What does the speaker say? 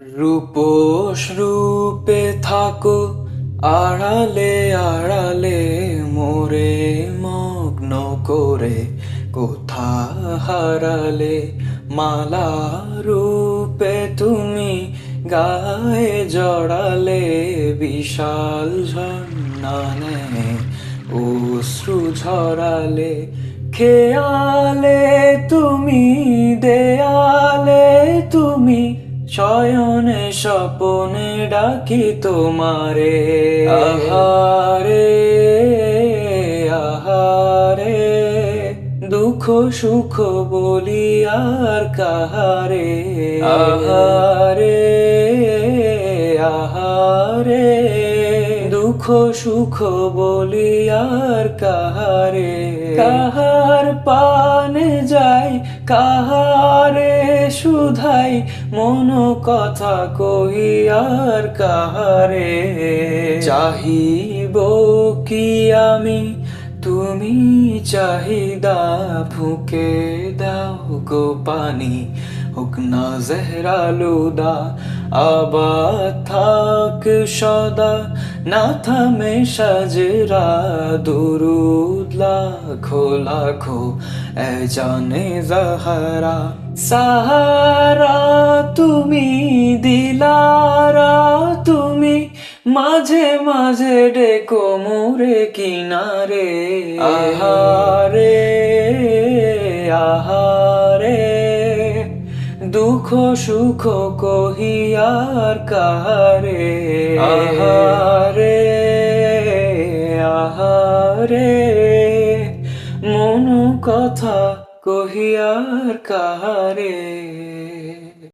রূপোস রূপে থাকো আড়ালে আড়ালে মোরে মগ্ন করে কোথা হারালে। মালা রূপে তুমি গায়ে জড়ালে বিশাল ঝর্ণা নেয় অশ্রু ঝরালে। খেয়ালে তুমি দেয়ালে তুমি শয়নে স্বপনে ডাকি তোমারে। আহারে আহারে দুঃখ সুখ বলি আর কাহারে। আহারে আহারে দুঃখ সুখ বলি আর কাহারে। কাহার পানে যাই কাহারে শুধাই মন কথা কহি আর কাহারে। চাহিব কি আমি তুমি চাহিদা ফুকে দাও গো পানি হোক না জেহরালুদা। আবাদ থাক সদা না থামে সাজরা দুরুদ লাখো লাখো এ জানে জাহারা। সাহারা তুমি দিলারা তুমি মাঝে মাঝে ডেকো মোরে কিনারে। আহারে আহারে দুঃখ সুখ কহি আর কাহারে। আহারে আহারে মন কথা কহি আর কাহারে।